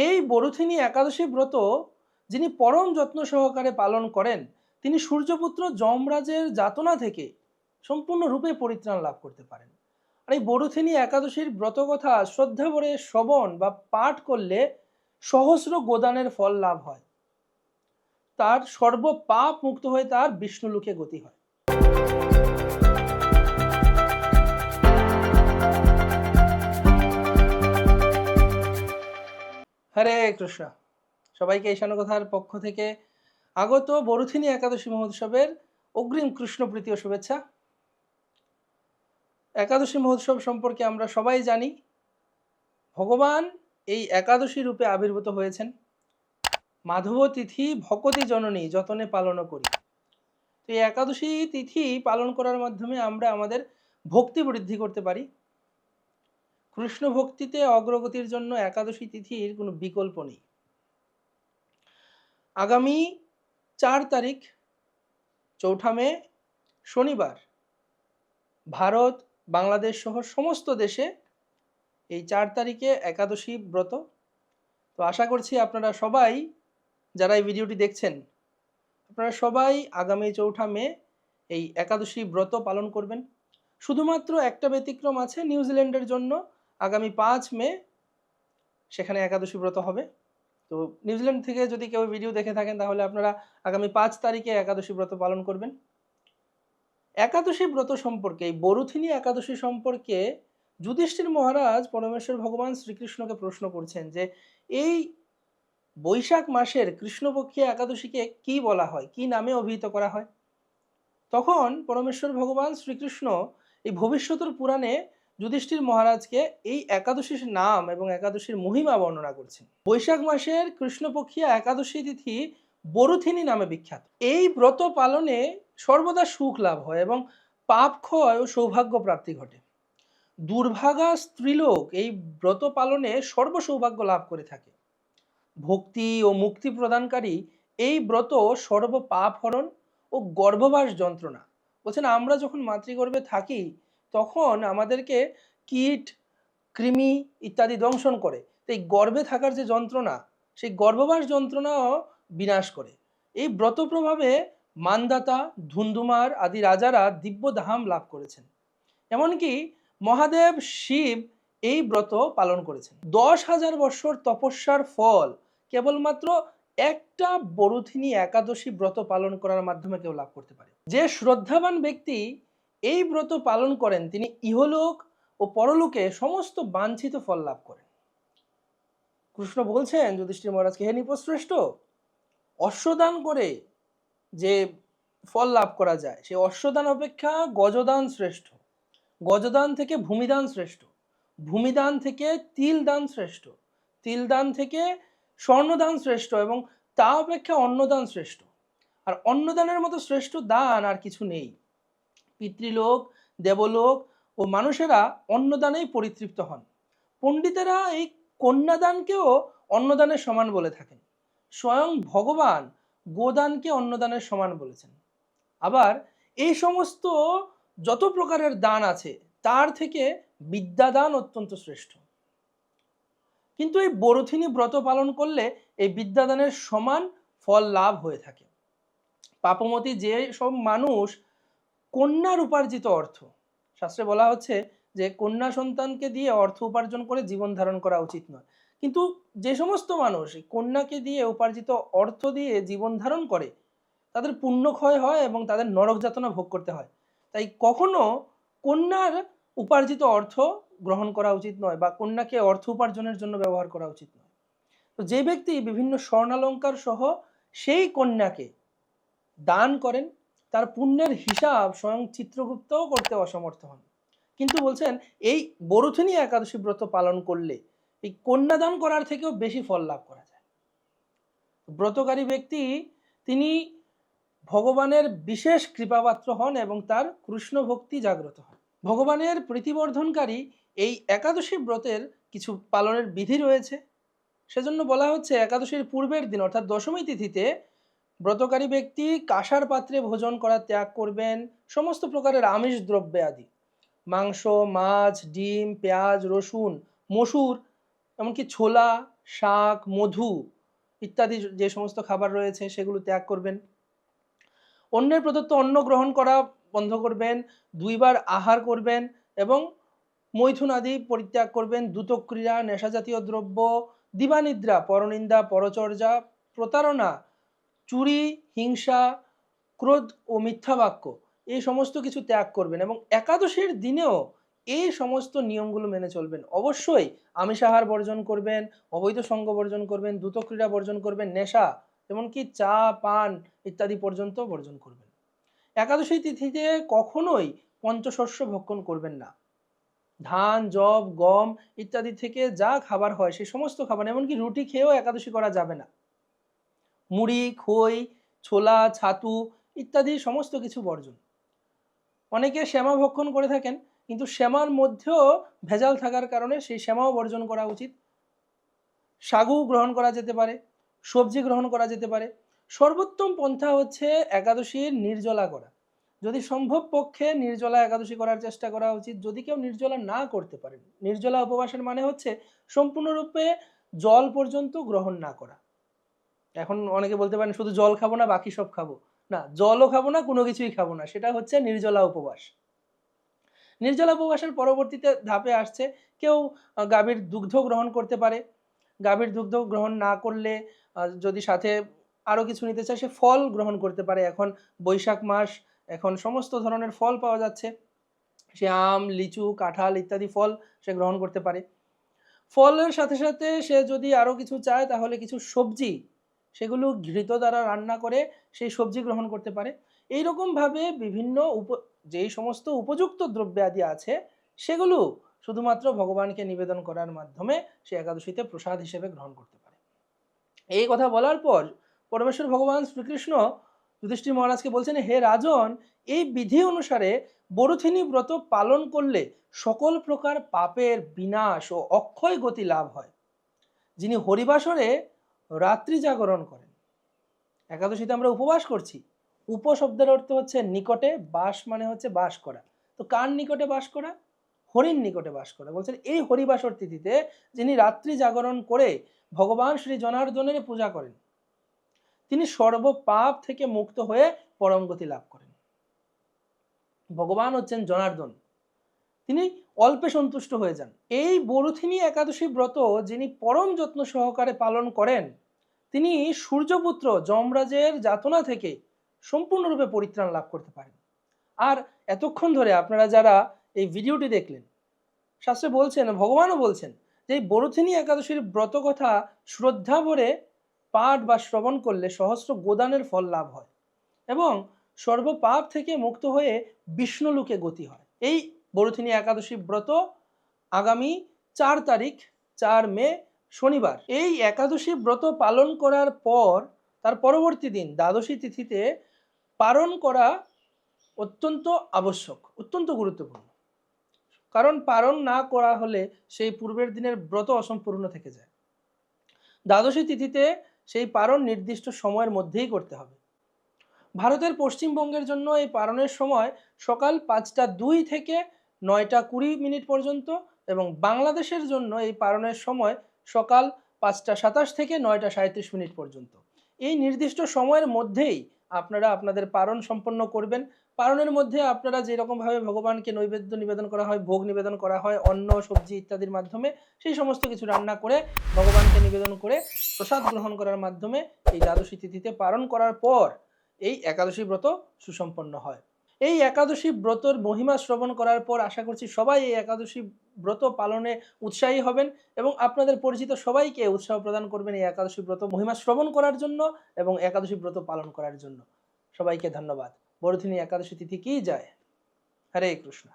এই বরুথিনী একাদশী ব্রত যিনি পরম যত্ন সহকারে পালন করেন তিনি সূর্যপুত্র যমরাজের যাতনা থেকে সম্পূর্ণরূপে পরিত্রাণ লাভ করতে পারেন। আর এই বরুথিনী একাদশীর ব্রত কথা শ্রদ্ধা ভরে শ্রবণ বা পাঠ করলে সহস্র গোদানের ফল লাভ হয়, তার সর্ব পাপ মুক্ত হয়ে তার বিষ্ণুলোকে গতি হয়। হরে কৃষ্ণ। সবাইকে ঈশানকথার পক্ষ থেকে আগত বরুথিনী একাদশী মহোৎসবের অগ্রিম কৃষ্ণ প্রীতি ও শুভেচ্ছা। একাদশী মহোৎসব সম্পর্কে আমরা সবাই জানি, ভগবান এই একাদশী রূপে আবির্ভূত হয়েছেন। মাধব তিথি ভকতি জননী যতনে পালন করি। তো এই একাদশী তিথি পালন করার মাধ্যমে আমরা আমাদের ভক্তি বৃদ্ধি করতে পারি। কৃষ্ণ ভক্তিতে অগ্রগতির জন্য একাদশী তিথির কোনো বিকল্প নেই। আগামী 4 তারিখ 4 মে শনিবার ভারত বাংলাদেশ সহ সমস্ত দেশে এই 4 তারিখে একাদশী ব্রত। তো আশা করছি আপনারা সবাই যারা এই ভিডিওটি দেখছেন আপনারা সবাই আগামী 4 মে এই একাদশী ব্রত পালন করবেন। শুধুমাত্র একটা ব্যতিক্রম আছে, নিউজিল্যান্ডের জন্য আগামী 5 মে সেখানে একাদশী ব্রত হবে। তো নিউজিল্যান্ড থেকে যদি কেউ ভিডিও দেখে থাকেন তাহলে আপনারা আগামী 5 তারিখে একাদশী ব্রত পালন করবেন। একাদশী ব্রত সম্পর্কে, এই বরুথিনী একাদশী সম্পর্কে যুধিষ্ঠির মহারাজ পরমেশ্বর ভগবান শ্রীকৃষ্ণকে প্রশ্ন করছেন যে এই বৈশাখ মাসের কৃষ্ণপক্ষী একাদশীকে কি বলা হয়, কি নামে অভিহিত করা হয়। তখন পরমেশ্বর ভগবান শ্রীকৃষ্ণ এই ভবিষ্যতের পুরাণে যুধিষ্ঠির মহারাজকে এই একাদশীর নাম এবং একাদশীর মহিমা বর্ণনা করছেন। বৈশাখ মাসের কৃষ্ণপক্ষী একাদশী তিথি বরুথিনী নামে বিখ্যাত। এই ব্রত পালনে সর্বদা সুখ লাভ হয় এবং পাপ ক্ষয় ও সৌভাগ্য প্রাপ্তি ঘটে। দুর্ভাগা স্ত্রীলোক এই ব্রত পালনে সর্বসৌভাগ্য লাভ করে থাকে। ভক্তি ও মুক্তি প্রদানকারী এই ব্রত সর্ব পাপ হরণ ও গর্ভবাস যন্ত্রণা। বলছেন আমরা যখন মাতৃগর্ভে থাকি তখন আমাদেরকে কীট কৃমি ইত্যাদি দংশন করে, তো এই গর্ভে থাকার যে যন্ত্রণা সেই গর্ভবাস যন্ত্রণাও বিনাশ করে। এই ব্রত প্রভাবে মানদাতা ধুন্ধুমার আদি রাজারা দিব্য ধাম লাভ করেছেন। এমনকি মহাদেব শিব এই ব্রত পালন করেছেন। 10,000 বছর তপস্যার ফল কেবলমাত্র একটা বরুথিনী একাদশী ব্রত পালন করার মাধ্যমে কেউ লাভ করতে পারে। যে শ্রদ্ধাবান ব্যক্তি এই ব্রত পালন করেন তিনি ইহলোক ও পরলোকে সমস্ত বাঞ্ছিত ফল লাভ করেন। কৃষ্ণ বলছেন যুধিষ্ঠির মহারাজকে, হে নৃপশ্রেষ্ঠ, অশ্বদান করে যে ফল লাভ করা যায় সে অশ্বদান অপেক্ষা গজদান শ্রেষ্ঠ, গজদান থেকে ভূমিদান শ্রেষ্ঠ, ভূমিদান থেকে তিলদান শ্রেষ্ঠ, তিলদান থেকে স্বর্ণদান শ্রেষ্ঠ এবং তা অপেক্ষা অন্নদান শ্রেষ্ঠ। আর অন্নদানের মতো শ্রেষ্ঠ দান আর কিছু নেই। পিতৃলোক দেবলোক ও মানুষেরা অন্নদানেই পরিতৃপ্ত হন। পণ্ডিতেরা এই কন্যাদানকেও অন্নদানের সমান বলে থাকেন। স্বয়ং ভগবান গোদানকে অন্নদানের সমান বলেছেন। আবার এই সমস্ত যত প্রকারের দান আছে তার থেকে বিদ্যাদান অত্যন্ত শ্রেষ্ঠ। কিন্তু এই বরুথিনী ব্রত পালন করলে এই বিদ্যাদানের সমান ফল লাভ হয়ে থাকে। পাপমতী যে সব মানুষ কন্যার উপার্জিত অর্থ, শাস্ত্রে বলা হচ্ছে যে কন্যা সন্তানকে দিয়ে অর্থ উপার্জন করে জীবন ধারণ করা উচিত নয়, কিন্তু যে সমস্ত মানুষ কন্যাকে দিয়ে উপার্জিত অর্থ দিয়ে জীবন ধারণ করে তাদের পুণ্যক্ষয় হয় এবং তাদের নরক যাতনা ভোগ করতে হয়। তাই কখনো কন্যার উপার্জিত অর্থ গ্রহণ করা উচিত নয় বা কন্যাকে অর্থ উপার্জনের জন্য ব্যবহার করা উচিত নয়। তো যে ব্যক্তি বিভিন্ন স্বর্ণালঙ্কার সহ সেই কন্যাকে দান করেন তার পুণ্যের হিসাব স্বয়ং চিত্রগুপ্তও করতে অসমর্থ হন। কিন্তু বলছেন এই বরুথিনী একাদশী ব্রত পালন করলে এই কন্যাদান করার থেকেও বেশি ফল লাভ করা যায়। ব্রতকারী ব্যক্তি তিনি ভগবানের বিশেষ কৃপাপাত্র হন এবং তার কৃষ্ণ ভক্তি জাগ্রত হয়। ভগবানের প্রীতিবর্ধনকারী এই একাদশী ব্রতের কিছু পালনের বিধি রয়েছে। সেজন্য বলা হচ্ছে একাদশীর পূর্বের দিন অর্থাৎ দশমী তিথিতে ব্রতকারী ব্যক্তি কাঁসার পাত্রে ভোজন করা ত্যাগ করবেন। সমস্ত প্রকারের আমিষ দ্রব্য আদি মাংস মাছ ডিম পেঁয়াজ রসুন মসুর এমনকি ছোলা শাক, মধু ইত্যাদি যে সমস্ত খাবার রয়েছে সেগুলো ত্যাগ করবেন। অন্যের প্রদত্ত অন্ন গ্রহণ করা বন্ধ করবেন, 2 বার আহার করবেন এবং মৈথুন আদি পরিত্যাগ করবেন। দ্রুতক্রিয়া, নেশাজাতীয় দ্রব্য, দিবানিদ্রা, পরনিন্দা, পরচর্যা, প্রতারণা, চুরি, হিংসা, ক্রোধ ও মিথ্যা বাক্য এই সমস্ত কিছু ত্যাগ করবেন এবং একাদশীর দিনেও এই সমস্ত নিয়মগুলো মেনে চলবেন। অবশ্যই আমিষাহার বর্জন করবেন, অবৈধ সঙ্গ বর্জন করবেন, দ্রুতক্রিয়া বর্জন করবেন, নেশা এমনকি চা, পান ইত্যাদি পর্যন্ত বর্জন করবেন। একাদশী তিথিতে কখনোই পঞ্চশস্য ভক্ষণ করবেন না। ধান, যব, গম ইত্যাদি থেকে যা খাবার হয় সেই সমস্ত খাবার, এমনকি রুটি খেয়েও একাদশী করা যাবে না। মুড়ি, খই, ছোলা, ছাতু ইত্যাদি সমস্ত কিছু বর্জন। অনেকে শ্যামা ভক্ষণ করে থাকেন, কিন্তু শ্যামার মধ্যেও ভেজাল থাকার কারণে সেই শ্যামাও বর্জন করা উচিত। সাগু গ্রহণ করা যেতে পারে, সবজি গ্রহণ করা যেতে পারে। সর্বোত্তম পন্থা হচ্ছে একাদশীর নির্জলা করা। যদি সম্ভব পক্ষে নির্জলা একাদশী করার চেষ্টা করা উচিত। যদি কেউ নির্জলা না করতে পারেন, নির্জলা উপবাসের মানে হচ্ছে সম্পূর্ণরূপে জল পর্যন্ত গ্রহণ না করা। এখন অনেকে বলতে পারেন শুধু জল খাবো না বাকি সব খাবো, না, জলও খাবো না, কোনো কিছুই খাবো না, সেটা হচ্ছে নির্জলা উপবাস। নির্জলা উপবাসের পরবর্তীতে ধাপে আসছে কেউ গাভীর দুগ্ধ গ্রহণ করতে পারে। গাভীর দুগ্ধ গ্রহণ না করলে যদি সাথে আরও কিছু নিতে চায় সে ফল গ্রহণ করতে পারে। এখন বৈশাখ মাস, এখন সমস্ত ধরনের ফল পাওয়া যাচ্ছে, সে আম, লিচু, কাঁঠাল ইত্যাদি ফল সে গ্রহণ করতে পারে। ফলের সাথে সাথে সে যদি আরও কিছু চায় তাহলে কিছু সবজি, সেগুলো ঘৃত দ্বারা রান্না করে সেই সবজি গ্রহণ করতে পারে। এইরকমভাবে বিভিন্ন যেই সমস্ত উপযুক্ত দ্রব্যাদি আছে সেগুলো শুধুমাত্র ভগবানকে নিবেদন করার মাধ্যমে সে একাদশীতে প্রসাদ হিসেবে গ্রহণ করতে পারে। এই কথা বলার পর পরমেশ্বর ভগবান শ্রীকৃষ্ণ যুধিষ্ঠির মহারাজকে বলছেন, হে রাজন, এই বিধি অনুসারে বরুথিনী ব্রত পালন করলে সকল প্রকার পাপের বিনাশ ও অক্ষয় গতি লাভ হয়। যিনি হরিবাসরে রাত্রি জাগরণ করেন, একাদশীতে আমরা উপবাস করছি, উপ শব্দের অর্থ হচ্ছে নিকটে, বাস মানে হচ্ছে বাস করা। তো কার নিকটে বাস করা? হরির নিকটে বাস করা। বলছেন এই হরিবাসর তিথিতে যিনি রাত্রি জাগরণ করে ভগবান শ্রী জনার্দনের পূজা করেন, তিনি সর্বপাপ থেকে মুক্ত হয়ে পরম গতি লাভ করেন। ভগবান হচ্ছেন জনার্দন, তিনি অল্পে সন্তুষ্ট হয়ে যান। এই বরুথিনী একাদশী ব্রত যিনি পরম যত্ন সহকারে পালন করেন, তিনি সূর্যপুত্র যমরাজের যাতনা থেকে সম্পূর্ণরূপে পরিত্রাণ লাভ করতে পারেন। আর এতক্ষণ ধরে আপনারা যারা এই ভিডিওটি দেখলেন, শাস্ত্রে বলছেন, ভগবানও বলছেন যে এই বরুথিনী একাদশীর ব্রত কথা শ্রদ্ধা ভরে পাঠ বা শ্রবণ করলে সহস্র গোদানের ফল লাভ হয় এবং সর্বপাপ থেকে মুক্ত হয়ে বিষ্ণুলোকে গতি হয়। এই বরুথিনী একাদশী ব্রত আগামী 4 তারিখ 4 মে শনিবার, এই একাদশী ব্রত পালন করার পর তার পরবর্তী দিন দ্বাদশী তিথিতে পালন করা অত্যন্ত আবশ্যক, অত্যন্ত গুরুত্বপূর্ণ। কারণ পালন না করা হলে সেই পূর্বের দিনের ব্রত অসম্পূর্ণ থেকে যায়। দ্বাদশী তিথিতে সেই পালন নির্দিষ্ট সময়ের মধ্যেই করতে হবে। ভারতের পশ্চিমবঙ্গের জন্য এই পালনের সময় সকাল 5টা 2 থেকে 9টা 20 পর্যন্ত এবং বাংলাদেশের জন্য এই পালনের সময় সকাল 5টা 27 থেকে 9টা 37 পর্যন্ত। এই নির্দিষ্ট সময়ের মধ্যেই আপনারা আপনাদের পালন সম্পন্ন করবেন। পালনের মধ্যে আপনারা যেরকমভাবে ভগবানকে নৈবেদ্য নিবেদন করা হয়, ভোগ নিবেদন করা হয় অন্ন, সবজি ইত্যাদির মাধ্যমে, সেই সমস্ত কিছু রান্না করে ভগবানকে নিবেদন করে প্রসাদ গ্রহণ করার মাধ্যমে এই দ্বাদশী তিথিতে পালন করার পর এই একাদশী ব্রত সুসম্পন্ন হয়। এই একাদশী ব্রতর মহিমা শ্রবণ করার পর আশা করছি সবাই এই একাদশী ব্রত পালনে উৎসাহী হবেন এবং আপনাদের পরিচিত সবাইকে উৎসাহ প্রদান করবেন এই একাদশী ব্রত মহিমা শ্রবণ করার জন্য এবং একাদশী ব্রত পালন করার জন্য। সবাইকে ধন্যবাদ। বরুথিনী একাদশী তিথি কি যায়। হরে কৃষ্ণ।